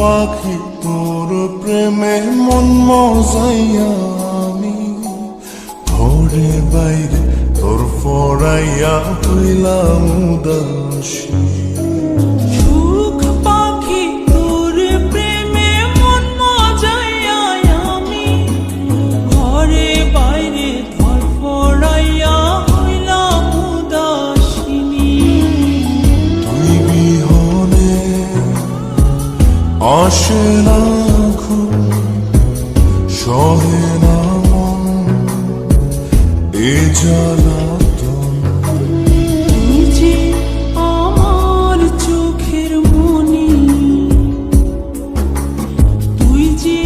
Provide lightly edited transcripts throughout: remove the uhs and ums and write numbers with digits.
পাখি তোর প্রেমে মন মজাইয়া আমি ঘরে বাইরে তোর ফরাইয়া হইলাম উদাসী। সুখ পাখি তোর প্রেমে মন মজাইয়া আমি ঘরে বাইরে ধরফরাইয়া হইলাম উদাসিনী। তুই বিহনে আসে না ঘুম, সহে না মন এ জ্বালাতন। তুই যে আমার চোখের মনি, তুই যে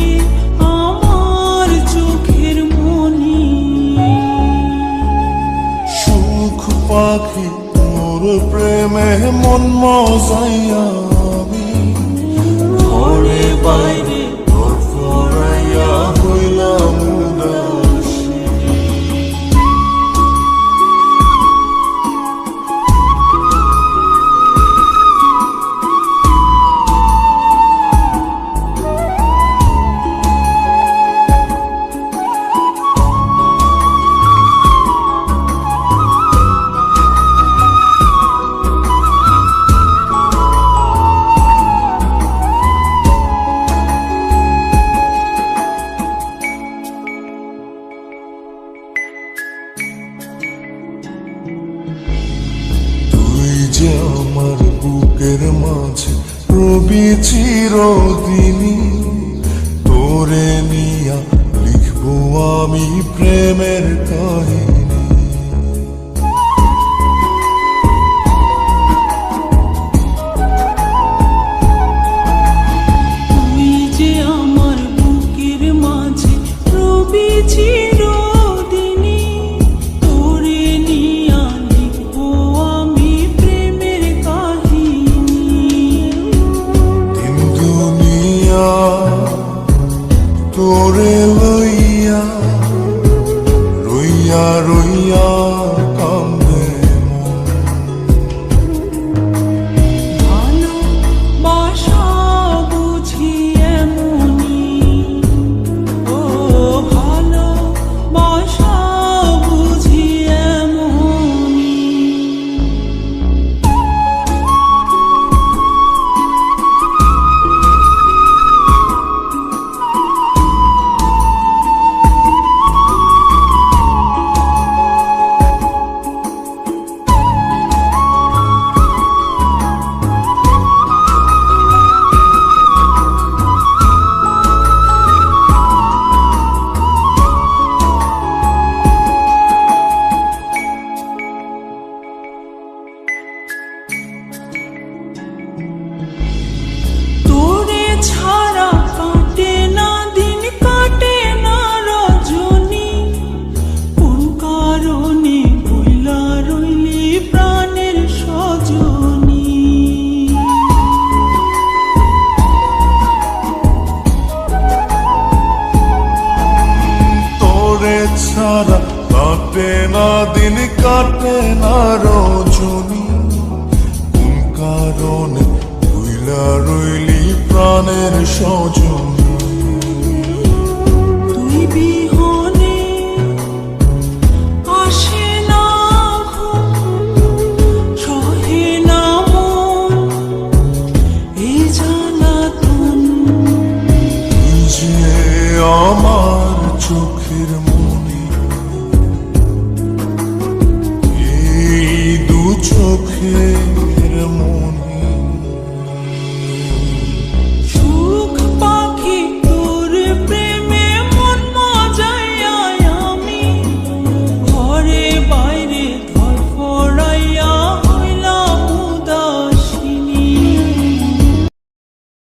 আমার চোখের মনি। সুখ পাখি তোর প্রেমে মন মজাইয়া আমি ঘরে বাইরে তোর ফরাইয়া হইলাম উদাসী। যে আমার বুকের মাঝে রবি চিরদিনই, তোরে নিয়া লিখবো আমি প্রেমের কাহিনী। তুই যে আমার বুকের মাঝে রবি চিরদিনই, তোরে নিয়া লিখবো আমি প্রেমের কাহিনী। দিন দুনিয়া তোরে লইয়া রইয়া রইয়া কান্দে মন। ভালোবাসা বুঝি এমনি, ও ভালোবাসা বুঝি এমনি। তোরে ছাড়া কাটে না দিন, কাটে না রজনী। কোন কারণে বইলা রইলি প্রাণের সজনী। তোরে ছাড়া কাটে না দিন, কাটে না রজনী। কোন কারণে ভুইলা রইলি প্রাণের সজন।